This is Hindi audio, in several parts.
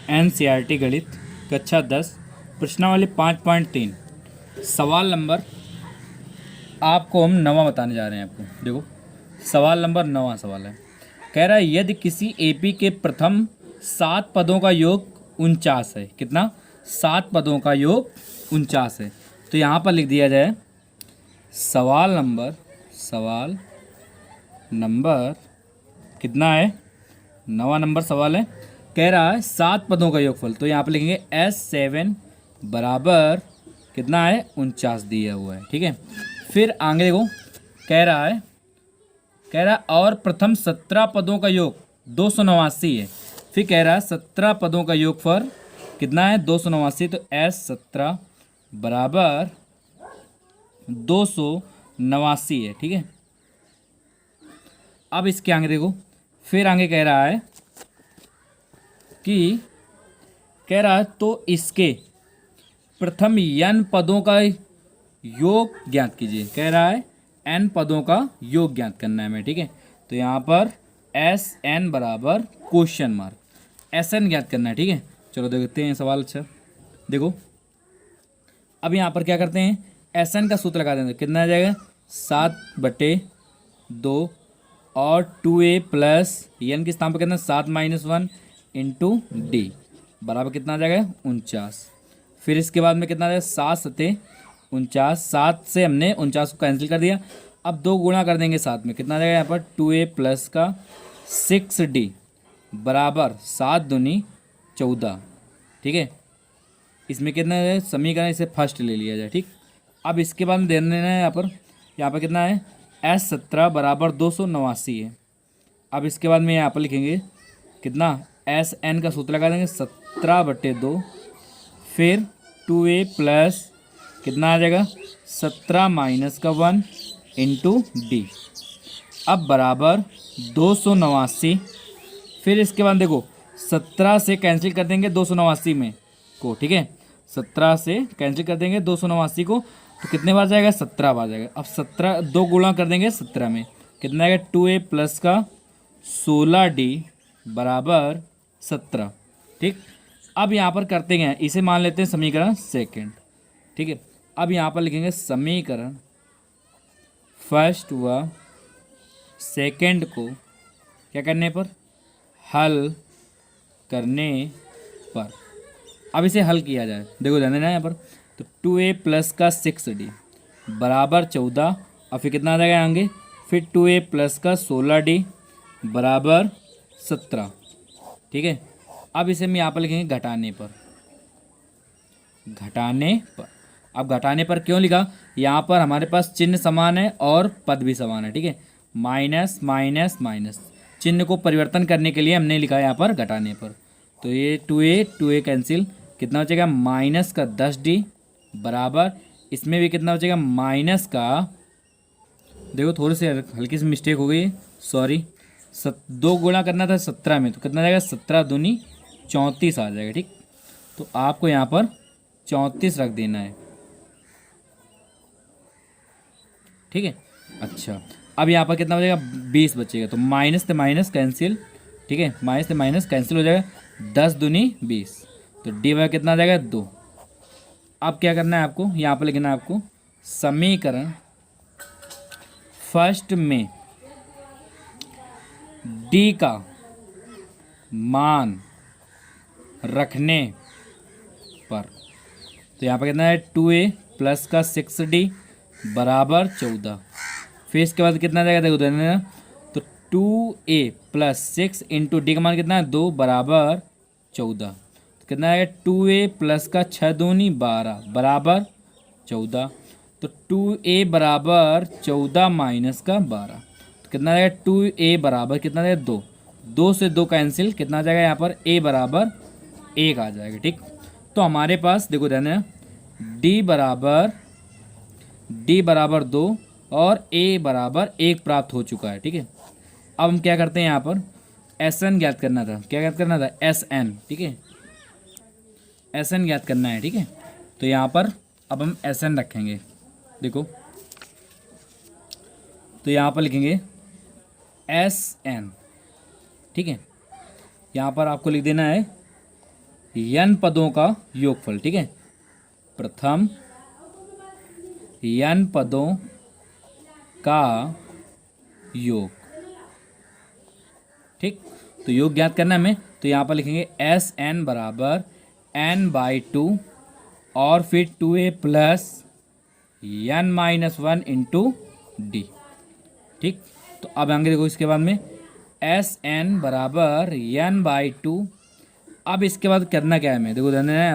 एनसीईआरटी गणित कक्षा 10 प्रश्नावली 5.3 सवाल नंबर आपको हम नवा बताने जा रहे हैं। आपको देखो सवाल नंबर 9 सवाल है। कह रहा है यदि किसी एपी के प्रथम 7 पदों का योग 49 है। कितना? 7 पदों का योग 49 है। तो यहाँ पर लिख दिया जाए सवाल नंबर कितना है? 9वां नंबर सवाल है। कह रहा है 7 पदों का योगफल। तो यहाँ पर लिखेंगे S7 बराबर कितना है? 49 दिया हुआ है। ठीक है। फिर आगे देखो कह रहा है और प्रथम 17 पदों का योग 289 है। फिर कह रहा है 17 पदों का योगफल कितना है? 289। तो S17 बराबर 289 है। ठीक है। अब इसके आगे देखो फिर आगे कह रहा है तो इसके प्रथम n पदों का योग ज्ञात कीजिए। कह रहा है n पदों का योग ज्ञात करना है हमें। ठीक है। तो यहाँ पर Sn बराबर क्वेश्चन मार्क Sn ज्ञात करना है। ठीक है। चलो देखते हैं सवाल। अच्छा देखो अब यहाँ पर क्या करते हैं? Sn का सूत्र लगा देंगे। कितना आ जाएगा? 7/2 और 2a प्लस n के स्थान पर कितना? 7-1 इंटू डी बराबर कितना आ जाएगा? 49। फिर इसके बाद में कितना आ जाएगा? 7×7 = 49। 7 से हमने 49 को कैंसिल कर दिया। अब 2 गुणा कर देंगे 7 में। कितना आ जाएगा यहाँ पर? 2a प्लस का 6d बराबर 7×2 = 14। ठीक है। इसमें कितना है समीकरण? इसे फर्स्ट ले लिया जाए। ठीक। अब इसके बाद में दे देना है यहाँ पर कितना है? S17 बराबर 289 है। अब इसके बाद में यहाँ पर लिखेंगे कितना? Sn का सूत्र लगा देंगे 17/2 फिर 2a प्लस कितना आ जाएगा? 17-1 इंटू डी अब बराबर 289। फिर इसके बाद देखो 17 से कैंसिल कर देंगे 289 में को। ठीक है। 17 से कैंसिल कर देंगे 289 को तो कितने बार जाएगा? 17 बार जाएगा। अब 17 2 गुणा कर देंगे 17 में। कितना आएगा? 2a प्लस का 16d बराबर 17। ठीक। अब यहाँ पर करते हैं इसे मान लेते हैं समीकरण सेकंड। ठीक है। अब यहाँ पर लिखेंगे समीकरण फर्स्ट व सेकंड को क्या करने पर? हल करने पर। अब इसे हल किया जाए। देखो ध्यान देना यहाँ पर। तो 2a प्लस का 6d बराबर 14 और फिर कितना आ जाएगा आगे? फिर 2a प्लस का 16d बराबर 17। ठीक है। अब इसे हम यहाँ पर लिखेंगे घटाने पर। अब घटाने पर क्यों लिखा? यहाँ पर हमारे पास चिन्ह समान है और पद भी समान है। ठीक है। माइनस माइनस माइनस चिन्ह को परिवर्तन करने के लिए हमने लिखा यहाँ पर घटाने पर। तो ये 2a कैंसिल कितना बचेगा? माइनस का 10d बराबर इसमें भी कितना बचेगा? माइनस का देखो थोड़ी सी हल्की सी मिस्टेक हो गई, सॉरी। 2 गुणा करना था 17 में तो कितना जाएगा? 17×2 = 34 आ जाएगा। ठीक। तो आपको यहाँ पर 34 रख देना है। ठीक है। अच्छा अब यहाँ पर कितना बचेगा? 20 बचेगा। तो माइनस से माइनस कैंसिल। ठीक है। माइनस से माइनस कैंसिल हो जाएगा। 10×2 = 20 तो डी बाय कितना आ जाएगा? 2। अब क्या करना है आपको? यहाँ पर लिखना है आपको समीकरण फर्स्ट में डी का मान रखने पर। तो यहाँ पर कितना है? 2a प्लस का 6d बराबर 14। फिर इसके बाद कितना जाएगा? देखो देना। तो 2a प्लस 6 इंटू डी का मान कितना है? 2 बराबर 14। तो कितना आएगा? 2a प्लस का 6×2 = 12 बराबर 14। तो 2a बराबर 14 माइनस का 12 तो कितना आएगा? 2a बराबर कितना आएगा? 2। 2 से 2 कैंसिल कितना आ जाएगा? यहाँ पर a बराबर 1 आ जाएगा। ठीक। तो हमारे पास देखो ध्यान देना d बराबर 2 और a बराबर 1 प्राप्त हो चुका है। ठीक है। अब हम क्या करते हैं? यहाँ पर Sn ज्ञात करना था। क्या ज्ञात करना था? Sn। ठीक है। Sn ज्ञात करना है। ठीक है। तो यहाँ पर अब हम Sn रखेंगे। देखो तो यहाँ पर लिखेंगे Sn। ठीक है। यहाँ पर आपको लिख देना है n पदों का योगफल, ठीक है, प्रथम n पदों का योग, ठीक। तो योग ज्ञात करना है हमें, तो यहाँ पर लिखेंगे एस एन बराबर n/2 और फिर 2a plus n-1 into D, ठीक। तो अब आगे देखो इसके बाद में एस एन बराबर n/2। अब इसके बाद करना क्या है हमें, देखो ध्यान देना है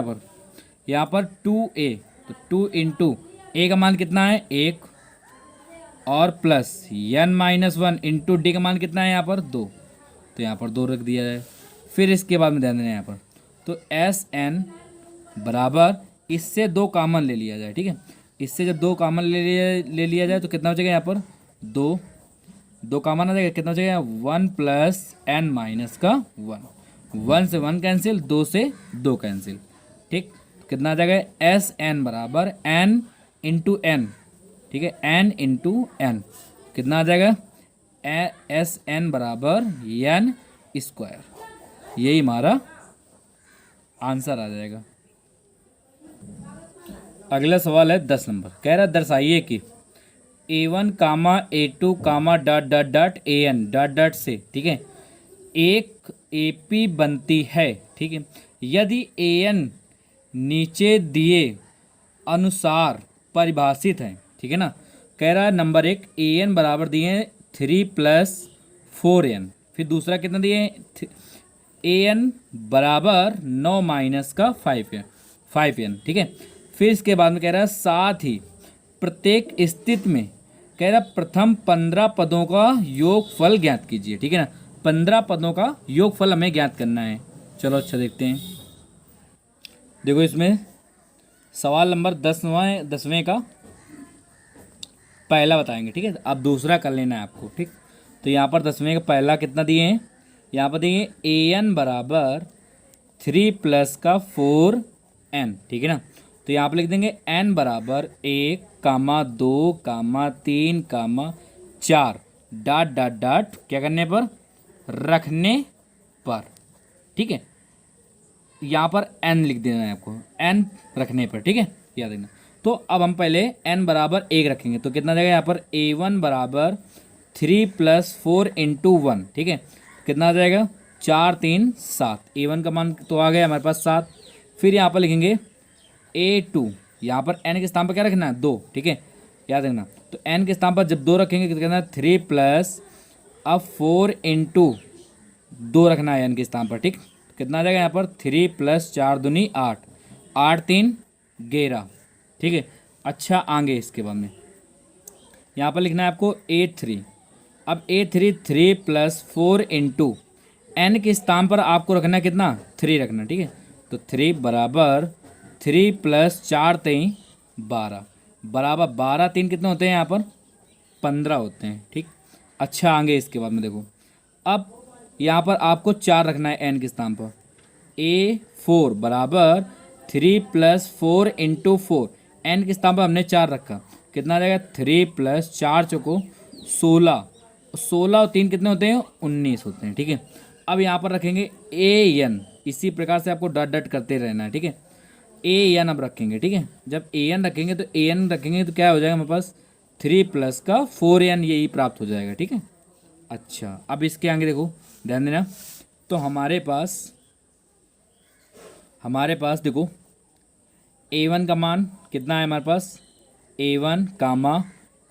यहाँ पर 2a, तो 2 इंटू ए का मान कितना है 1 और प्लस n-1 इंटू डी का मान कितना है यहाँ पर 2, तो यहाँ पर 2 रख दिया जाए। फिर इसके बाद में ध्यान देना है यहाँ पर, तो एस एन बराबर इससे 2 कॉमन ले लिया जाए, ठीक है। इससे जब 2 कॉमन ले लिया जाए तो कितना बचेगा यहाँ पर 2 कॉमन आ जाएगा, कितना बचेगा 1 प्लस n-1, 1 से 1 कैंसिल, 2 से 2 कैंसिल, ठीक। कितना आ जाएगा एस एन बराबर n इंटू एन, ठीक है, n इंटू एन, कितना आ जाएगा एस एन बराबर n स्क्वायर, यही हमारा आंसर आ जाएगा। अगला सवाल है 10 नंबर, कह रहा दर्शाइए कि a1 comma a2 comma dot dot dot an dot dot से, ठीक है, एक AP बनती है, ठीक है, यदि an नीचे दिए अनुसार परिभाषित है, ठीक है ना। कह रहा है नंबर 1 an बराबर दिए 3 प्लस 4n, फिर दूसरा कितना दिए an बराबर 9 माइनस का 5n, ठीक है। फिर इसके बाद में कह रहा है साथ ही प्रत्येक स्थिति में कह रहा प्रथम 15 पदों का योगफल ज्ञात कीजिए, ठीक है ना। 15 पदों का योगफल हमें ज्ञात करना है। चलो अच्छा देखते हैं, देखो इसमें सवाल नंबर 10वें का पहला बताएंगे, ठीक है। अब दूसरा कर लेना है आपको, ठीक। तो यहाँ पर 10वें का पहला कितना दिए हैं, यहाँ पर दिए an बराबर 3 प्लस का 4n, ठीक है ना। तो यहाँ पर लिख देंगे n बराबर 1 कामा 2 कामा 3 कामा 4 डॉट डॉट डॉट क्या करने पर, रखने पर, ठीक है। यहाँ पर n लिख देना है आपको, n रखने पर, ठीक है, याद रखना। तो अब हम पहले n बराबर 1 रखेंगे, तो कितना जाएगा यहाँ पर a1 बराबर 3 प्लस 4 इंटू 1, ठीक है, कितना आ जाएगा 4 3 7, a1 का मान तो आ गया हमारे पास 7। फिर यहाँ पर लिखेंगे a2, यहाँ पर n के स्थान पर क्या रखना है 2, ठीक है, याद रखना। तो n के स्थान पर जब 2 रखेंगे तो कितना 3 प्लस अब 4 इंटू 2 रखना है n के स्थान पर, ठीक। कितना आ जाएगा यहाँ पर 3 प्लस 4 दूनी 8, 8 3 11, ठीक है। अच्छा आगे इसके बाद में यहाँ पर लिखना है आपको a3, अब a3 3 प्लस 4 इंटू n के स्थान पर आपको रखना है कितना 3 रखना, ठीक है। तो 3 बराबर 3 प्लस 4 3 12 बराबर 12 3 कितने होते हैं यहाँ पर 15 होते हैं, ठीक। अच्छा आगे इसके बाद में देखो, अब यहाँ पर आपको 4 रखना है n के स्थान पर, a4 बराबर 3 प्लस 4 इंटू 4, n के स्थान पर हमने 4 रखा, कितना आ जाएगा 3 प्लस 4 चौको 16, 16 और 3 कितने होते हैं 19 होते हैं, ठीक है। अब यहाँ पर रखेंगे an, इसी प्रकार से आपको डॉट डॉट करते रहना है, ठीक है। an अब रखेंगे, ठीक है, जब an रखेंगे तो an रखेंगे तो क्या हो जाएगा हमारे पास 3 प्लस का 4n, यही प्राप्त हो जाएगा, ठीक है। अच्छा अब इसके आगे देखो ध्यान देना, तो हमारे पास देखो a1 का मान कितना है हमारे पास a1 comma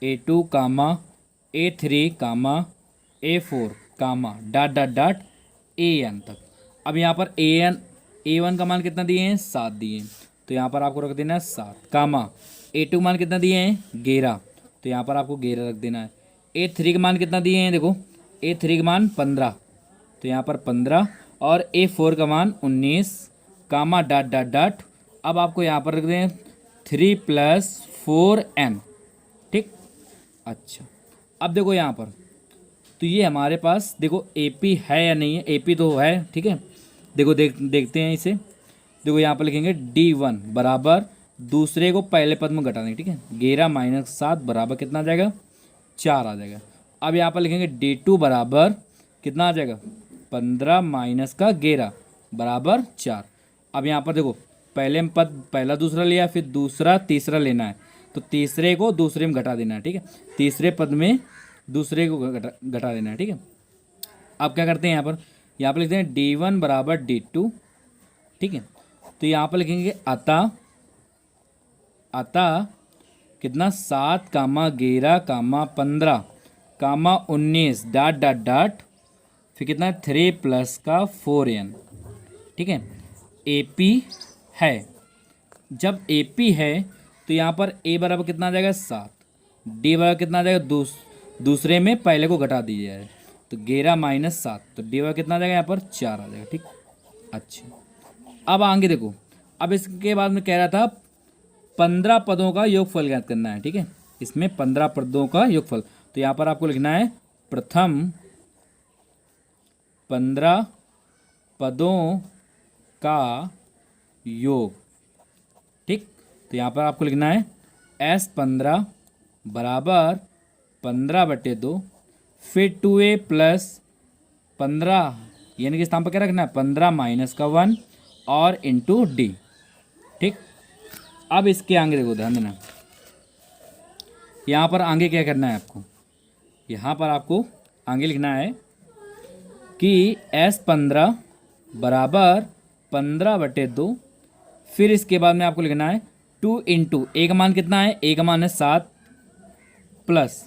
a2 comma a3 comma a4 comma dot dot dot an तक। अब यहाँ पर a1 का मान कितना दिए हैं 7 दिए हैं, तो यहाँ पर आपको रख देना है 7 कामा a2 मान कितना दिए हैं 11, तो यहाँ पर आपको 11 रख देना है। a3 का मान कितना दिए हैं देखो a3 का मान 15, तो यहाँ पर 15 और a4 का मान 19 कामा डॉट डॉट डॉट, अब आपको यहाँ पर रख दें 3 प्लस 4n, ठीक। अच्छा अब देखो यहाँ पर, तो ये हमारे पास देखो AP है या नहीं है, AP तो है, ठीक है। देखो देखते हैं इसे, देखो यहाँ पर लिखेंगे D1 बराबर दूसरे को पहले पद में घटा देंगे, ठीक है, 11 माइनस 7 बराबर कितना आ जाएगा 4 आ जाएगा। अब यहाँ पर लिखेंगे D2 बराबर कितना आ जाएगा 15 माइनस का 11 बराबर 4, अब यहाँ पर देखो, पहले में पद पहला दूसरा लिया, फिर दूसरा तीसरा लेना है, तो तीसरे को दूसरे में घटा देना है, ठीक है। तीसरे पद में दूसरे को घटा देना है, ठीक है। अब क्या करते हैं यहाँ पर लिखते हैं D1 बराबर D2, ठीक है। तो यहाँ पर लिखेंगे अतः कितना 7 कामा 11 कामा 15 कामा 19 डॉट डॉट डॉट, फिर कितना 3 प्लस का 4n, ठीक है। AP है, जब AP है तो यहाँ पर A बराबर कितना आ जाएगा 7, D बराबर कितना आ जाएगा दूसरे में पहले को घटा दीजिए है, तो 11 माइनस 7, तो D बराबर कितना आ जाएगा यहाँ पर 4 आ जाएगा, ठीक। अच्छा, अब आगे देखो, अब इसके बाद में कह रहा था 15 पदों का योगफल ज्ञात करना है, ठीक है। इसमें 15 पदों का योगफल, तो यहाँ पर आपको लिखना है प्रथम 15 पदों का योग, ठीक। तो यहाँ पर आपको लिखना है S15 बराबर 15/2, फिर 2a प्लस 15 यानी कि स्थान पर क्या रखना है 15 माइनस का 1 और इंटू D, ठीक। अब इसके आगे देखो, ध्यान देना, यहाँ पर आगे क्या करना है आपको, यहाँ पर आपको आगे लिखना है कि S15 बराबर 15/2, फिर इसके बाद में आपको लिखना है 2 इंटू ए का मान कितना है, ए का मान है 7 प्लस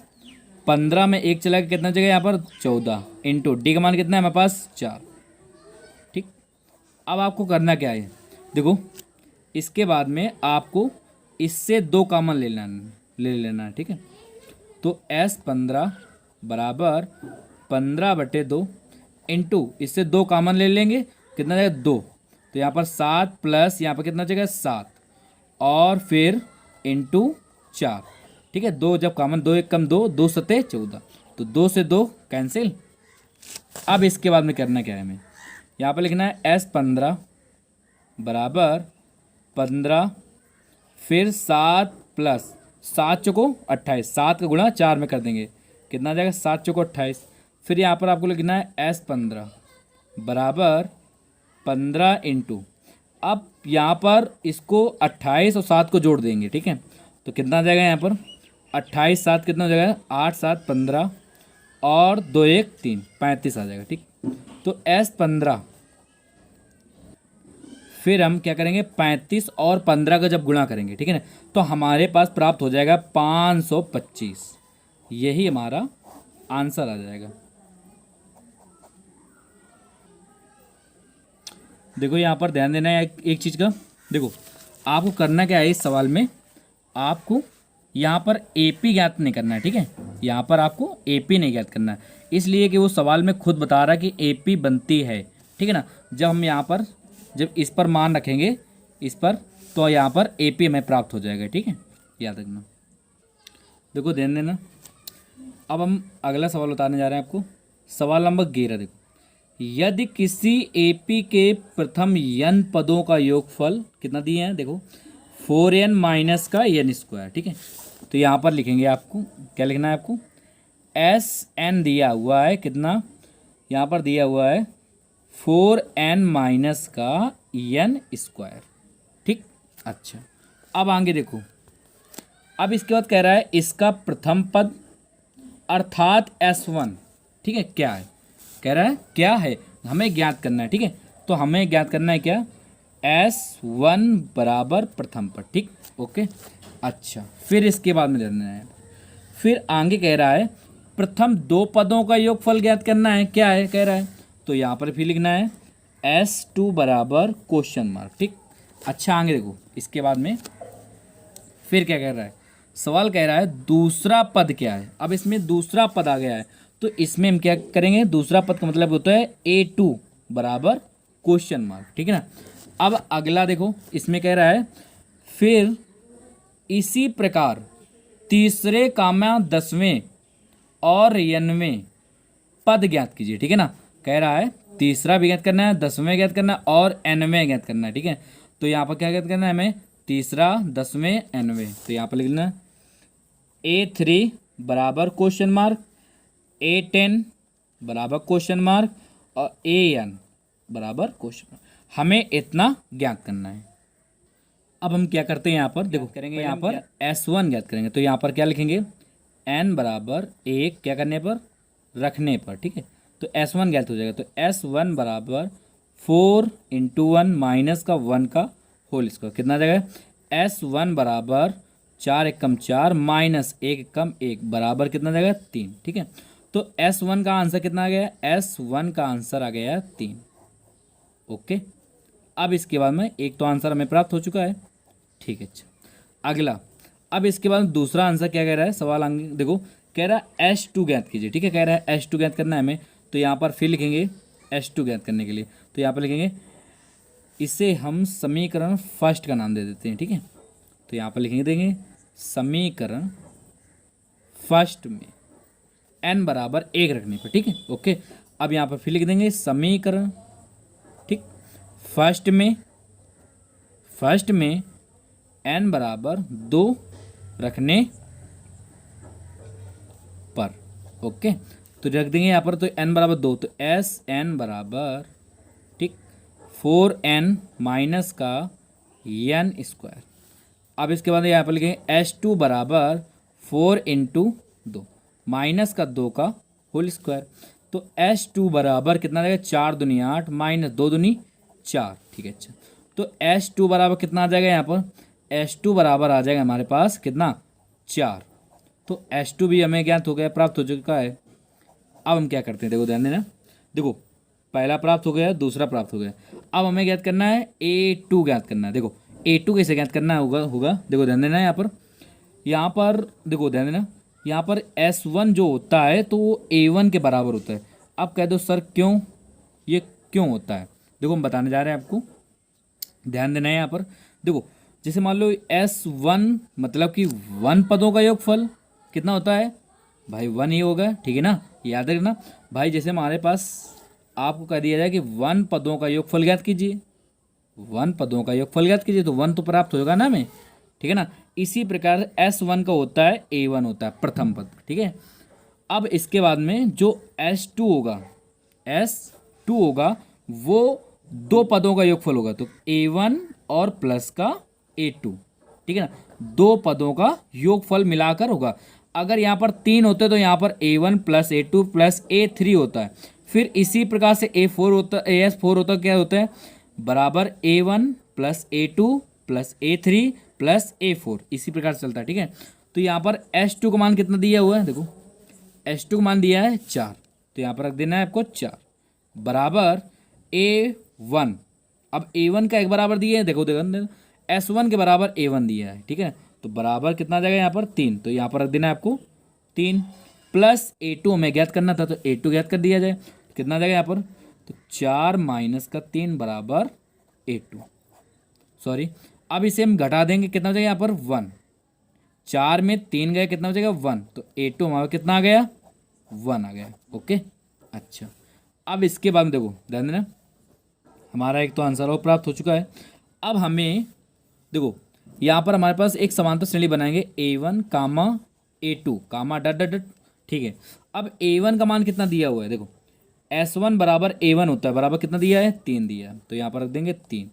15 में 1 चला के कितना जगह यहाँ पर 14 इंटू डी का मान कितना है हमारे पास 4, ठीक। अब आपको करना क्या है, देखो इसके बाद में आपको इससे 2 कॉमन ले लेना है, ठीक है। तो S15 बराबर 15/2 इंटू इससे 2 कॉमन ले लेंगे, कितना जाएगा 2, तो यहाँ पर 7 प्लस यहाँ पर कितना जगह 7 और फिर इंटू 4, ठीक है। 2 जब कॉमन, 2 1 कम 2, 2 7 14, तो 2 से 2 कैंसिल। अब इसके बाद में करना क्या है, हमें यहाँ पर लिखना है S15 बराबर 15, फिर 7 प्लस 7 चौको 28, 7 का गुणा 4 में कर देंगे, कितना आ जाएगा 7 चौको 28। फिर यहाँ पर आपको लिखना है S15 बराबर 15 इंटू, अब यहाँ पर इसको 28 और 7 को जोड़ देंगे, ठीक है। तो कितना आ जाएगा यहाँ पर 28 7 कितना हो जाएगा 8 7 15 और 2 1 3 35 आ जाएगा, ठीक। तो S15 फिर हम क्या करेंगे 35 और 15 का जब गुणा करेंगे, ठीक है ना, तो हमारे पास प्राप्त हो जाएगा 525, यही हमारा आंसर आ जाएगा। देखो यहाँ पर ध्यान देना है एक चीज़ का, देखो आपको करना क्या है इस सवाल में, आपको यहाँ पर AP ज्ञात नहीं करना है, ठीक है। यहाँ पर आपको AP नहीं ज्ञात करना है, इसलिए कि वो सवाल में खुद बता रहा है कि AP बनती है, ठीक है ना। जब हम यहाँ पर जब इस पर मान रखेंगे इस पर, तो यहाँ पर AP हमें प्राप्त हो जाएगा, ठीक है, याद रखना। देखो ध्यान देना, अब हम अगला सवाल बताने जा रहे हैं आपको, सवाल नंबर 11। देखो, यदि किसी AP के प्रथम n पदों का योगफल कितना दिए हैं, देखो 4n माइनस का n स्क्वायर, ठीक है। तो यहाँ पर लिखेंगे, आपको क्या लिखना है, आपको SN दिया हुआ है कितना, यहाँ पर दिया हुआ है 4n माइनस का n स्क्वायर, ठीक। अच्छा, अब आगे देखो, अब इसके बाद कह रहा है इसका प्रथम पद अर्थात S1, ठीक है, क्या है, कह रहा है क्या है, हमें ज्ञात करना है, ठीक है। तो हमें ज्ञात करना है क्या, S1 बराबर प्रथम पद, ठीक, ओके। अच्छा, फिर इसके बाद में लेना है, फिर आगे कह रहा है प्रथम 2 पदों का योगफल ज्ञात करना है, क्या है कह रहा है, तो यहाँ पर फिर लिखना है S2 बराबर क्वेश्चन मार्क, ठीक। अच्छा, आगे देखो इसके बाद में फिर क्या कह रहा है, सवाल कह रहा है दूसरा पद क्या है। अब इसमें दूसरा पद आ गया है, तो इसमें हम क्या करेंगे, दूसरा पद का मतलब होता है A2 बराबर क्वेश्चन मार्क, ठीक है ना। अब अगला देखो, इसमें कह रहा है फिर इसी प्रकार तीसरे कामा 10वें और 90वें पद ज्ञात कीजिए, ठीक है ना। कह रहा है तीसरा भी ज्ञात करना है, 10वें ज्ञात करना है और 90वें ज्ञात करना है, ठीक है। तो यहाँ पर क्या ज्ञात करना है हमें, तीसरा 10वें 90वें, तो यहाँ पर लिखना A3 बराबर क्वेश्चन मार्क, A10 बराबर क्वेश्चन मार्क और AN बराबर क्वेश्चन मार्क। हमें इतना ज्ञात करना है। अब हम क्या करते हैं यहाँ पर, देखो करेंगे यहाँ पर S1 ज्ञात करेंगे। तो यहाँ पर क्या लिखेंगे, n बराबर 1 क्या करने पर, रखने पर, ठीक है। तो S1 ज्ञात हो जाएगा। तो S1 बराबर 4 इंटू 1 माइनस का 1 का होल स्क्वायर, कितना आ जाएगा, S1 बराबर 4 एकम 4 माइनस 1 एकम 1 बराबर कितना आ जाएगा 3, ठीक है। तो S1 का आंसर कितना आ गया, S1 का आंसर आ गया 3। ओके, अब इसके बाद में एक तो आंसर हमें प्राप्त हो चुका है, ठीक है। अच्छा, अगला, अब इसके बाद दूसरा आंसर क्या कह रहा है, सवाल आगे देखो, कह रहा है S2 ज्ञात कीजिए, ठीक है। कह रहा है S2 ज्ञात करना है हमें। तो यहाँ पर फिर लिखेंगे S2 ज्ञात करने के लिए। तो यहाँ पर लिखेंगे, इसे हम समीकरण फर्स्ट का नाम दे देते हैं, ठीक है। तो यहाँ पर लिखेंगे, देंगे समीकरण फर्स्ट में n बराबर 1 रखने पर, ठीक है। ओके, अब यहाँ पर फिर लिख देंगे समीकरण, ठीक, फर्स्ट में n बराबर 2 रखने पर। ओके, तो रख देंगे यहाँ पर, तो n बराबर 2, तो Sn बराबर, ठीक, 4n माइनस का n स्क्वायर। अब इसके बाद यहाँ पर लिखेंगे S2 बराबर 4 इंटू 2 माइनस का 2 का होल स्क्वायर। तो S2 बराबर कितना आ जाएगा, 4 दूनी 8 माइनस 2 दूनी 4, ठीक है। अच्छा, तो S2 बराबर कितना आ जाएगा, यहाँ पर S2 बराबर आ जाएगा हमारे पास कितना, 4। तो S2 भी हमें ज्ञात हो गया, प्राप्त हो चुका है। अब हम क्या करते हैं, देखो ध्यान देना, देखो पहला प्राप्त हो गया, दूसरा प्राप्त हो गया। अब हमें ज्ञात करना है A2 ज्ञात करना है। देखो A2 कैसे ज्ञात करना होगा, देखो ध्यान देना, यहाँ पर देखो ध्यान देना, यहाँ पर S1 जो होता है तो वो A1 के बराबर होता है। अब कह दो सर क्यों, ये क्यों होता है, देखो हम बताने जा रहे हैं आपको, ध्यान देना है यहाँ पर। देखो जैसे मान लो S1 मतलब कि 1 पदों का योगफल कितना होता है भाई, 1 ही होगा, ठीक है ना, याद रखना भाई। जैसे हमारे पास आपको कह दिया जाए कि 1 पदों का योगफल ज्ञात कीजिए, 1 पदों का योगफल ज्ञात कीजिए, तो 1 तो प्राप्त होगा ना हमें, ठीक है ना। इसी प्रकार S1 का होता है A1 होता है प्रथम पद, ठीक है। अब इसके बाद में जो S2 होगा वो 2 पदों का योगफल होगा, तो A1 और प्लस का A2, ठीक है ना, 2 पदों का योगफल मिलाकर होगा। अगर यहाँ पर 3 होते तो यहाँ पर A1 plus A2 plus A3 होता है। फिर इसी प्रकार से A4 होता, AS4 होता, क्या होता है, बराबर A1 plus A2 plus A3 plus A4, इसी प्रकार से चलता है, ठीक है। तो यहाँ पर S2 का मान कितना दिया हुआ है, देखो S2 का मान दिया है 4, तो यहाँ पर रख देना है आपको 4 बराबर A1। अब A1 का एक बराबर दिया है, देखो S1 के बराबर A1 दिया है, ठीक है। तो बराबर कितना आ जाएगा यहाँ पर 3, तो यहाँ पर रख देना है आपको 3 प्लस A2 हमें ज्ञात करना था, तो A2 ज्ञात कर दिया जाए, कितना आ जाएगा यहाँ पर, तो 4 माइनस का 3 बराबर A2, सॉरी। अब इसे हम घटा देंगे, कितना हो जाएगा यहाँ पर 1, 4 में 3 गए, कितना हो जाएगा 1, तो A2 हमारा कितना आ गया 1 आ गया। ओके, अच्छा, अब इसके बाद में देखो ध्यान देना, हमारा एक तो आंसर और प्राप्त हो चुका है। अब हमें देखो यहाँ पर हमारे पास एक समांतर श्रेणी बनाएंगे A1 कामा A2 कामा डट डट डट, ठीक है। अब A1 का मान कितना दिया हुआ है, देखो S1 बराबर A1 होता है, बराबर कितना दिया है 3 दिया है, तो यहाँ पर रख देंगे 3,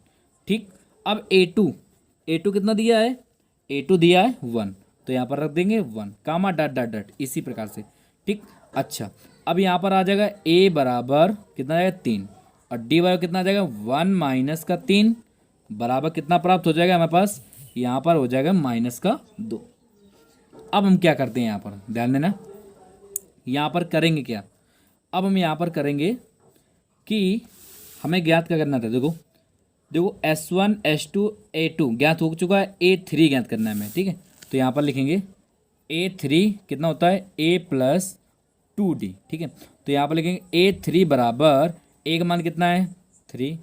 ठीक। अब A2 कितना दिया है, A2 दिया है 1, तो यहाँ पर रख देंगे 1 कामा डट डट डट, इसी प्रकार से, ठीक। अच्छा, अब यहाँ पर आ जाएगा A बराबर कितना आ जाएगा 3 और D बराबर कितना आ जाएगा 1 माइनस का 3 बराबर कितना प्राप्त हो जाएगा हमारे पास, यहाँ पर हो जाएगा माइनस का 2। अब हम क्या करते हैं, यहाँ पर ध्यान देना, यहाँ पर करेंगे क्या, अब हम यहाँ पर करेंगे कि हमें ज्ञात क्या करना था, देखो S1 S2 A2 ज्ञात हो चुका है, A3 ज्ञात करना है हमें, ठीक है। तो यहाँ पर लिखेंगे A3 कितना होता है A प्लस 2D, ठीक है। तो यहाँ पर लिखेंगे A3 बराबर A का मान कितना है 3,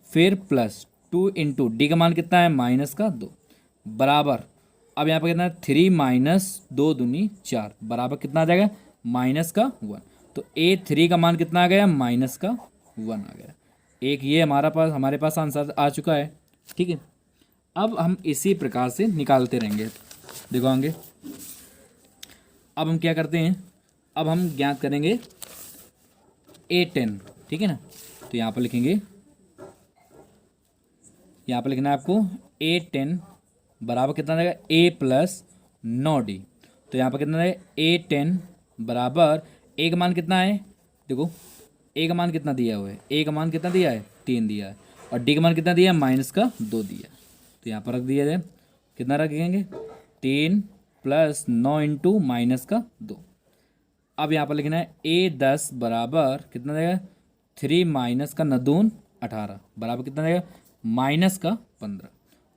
फिर प्लस 2 इंटू D का मान कितना है माइनस का 2 बराबर, अब यहाँ पर कितना है 3 माइनस 2 दूनी 4 बराबर कितना आ जाएगा माइनस का 1। तो A3 का मान कितना आ गया माइनस का 1 आ गया। एक ये हमारे पास आंसर आ चुका है, ठीक है। अब हम इसी प्रकार से निकालते रहेंगे, देखो आगे। अब हम क्या करते हैं, अब हम ज्ञात करेंगे A10, ठीक है ना। तो यहाँ पर लिखेंगे यहाँ पर लिखना है आपको A10 बराबर कितना रहेगा A प्लस 9D। तो यहाँ पर कितना रहेगा A10 बराबर A का मान कितना है, देखो A का मान कितना दिया हुआ है, A का मान कितना दिया है 3 दिया है, और D का मान कितना दिया है -2 दिया है। तो यहाँ पर रख दिया जाए, कितना रखेंगे 3 + 9 इंटू -2। अब यहाँ पर लिखना है A10 बराबर कितना देगा 3 -9 18 बराबर कितना देगा -15।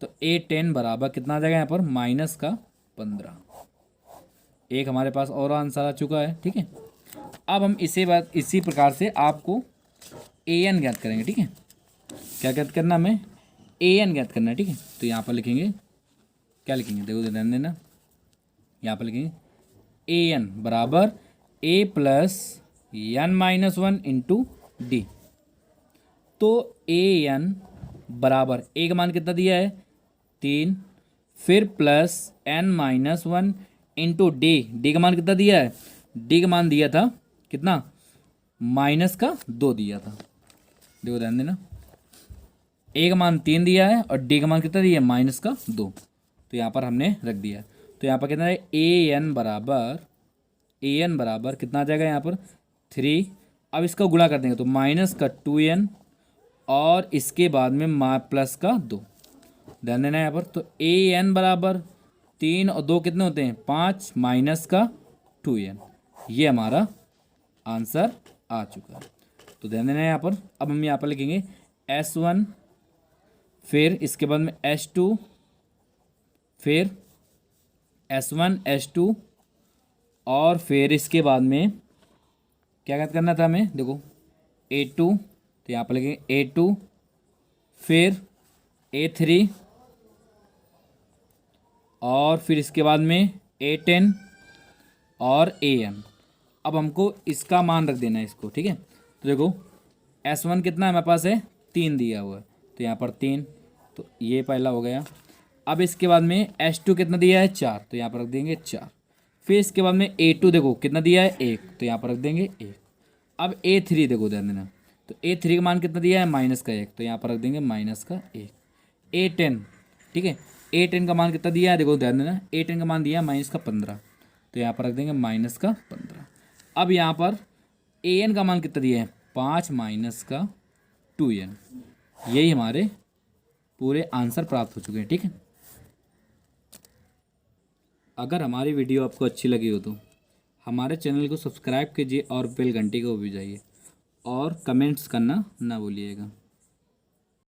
तो A10 बराबर कितना आ जाएगा यहाँ पर -15। एक हमारे पास और आंसर आ चुका है, ठीक है। अब हम इसी प्रकार से आपको AN ज्ञात करेंगे, ठीक है। क्या ज्ञात करना हमें AN ज्ञात करना है, ठीक है। तो यहाँ पर लिखेंगे, क्या लिखेंगे देखो ध्यान देना, यहाँ पर लिखेंगे AN बराबर A plus n-1 into D। तो AN बराबर A का मान कितना दिया है 3, फिर प्लस n-1 इंटू D का मान कितना दिया है, D का मान दिया था कितना -2 दिया था। देखो ध्यान देना, A का मान 3 दिया है और D का मान कितना दिया है -2। तो यहाँ पर हमने रख दिया। तो यहाँ पर कितना है AN बराबर कितना आ जाएगा यहाँ पर 3। अब इसका गुणा कर देंगे तो -2n और इसके बाद में +2। ध्यान देना यहाँ पर। तो AN बराबर 3 और 2 कितने होते हैं 5 -2n। ये हमारा आंसर आ चुका है। तो ध्यान देना यहाँ पर। अब हम यहाँ पर लिखेंगे S1, फिर इसके बाद में S2, फिर S1 S2, और फिर इसके बाद में क्या याद करना था हमें, देखो A2। तो यहाँ पर लिखेंगे A2, फिर A3, और फिर इसके बाद में A10 और AN। अब हमको इसका मान रख देना है इसको, ठीक है। तो देखो S1 कितना हमारे पास है 3 दिया हुआ है, तो यहाँ पर 3, तो ये पहला हो गया। अब इसके बाद में S2 कितना दिया है 4, तो यहाँ पर रख देंगे 4। फिर इसके बाद में A2 देखो कितना दिया है 1, तो यहाँ पर रख देंगे 1। अब A3 देखो ध्यान देना, तो A3 का मान कितना दिया है -1, तो यहाँ पर रख देंगे -1। A10, ठीक है, A10 का मान कितना दिया है देखो ध्यान देना, A10 का मान दिया है -15, तो यहाँ पर रख देंगे -15। अब यहाँ पर AN का मान कितना दिया है 5 -2n। यही हमारे पूरे आंसर प्राप्त हो चुके हैं, ठीक है। अगर हमारी वीडियो आपको अच्छी लगी हो तो हमारे चैनल को सब्सक्राइब कीजिए और बेल घंटी को भी बजाइए, और कमेंट्स करना ना भूलिएगा।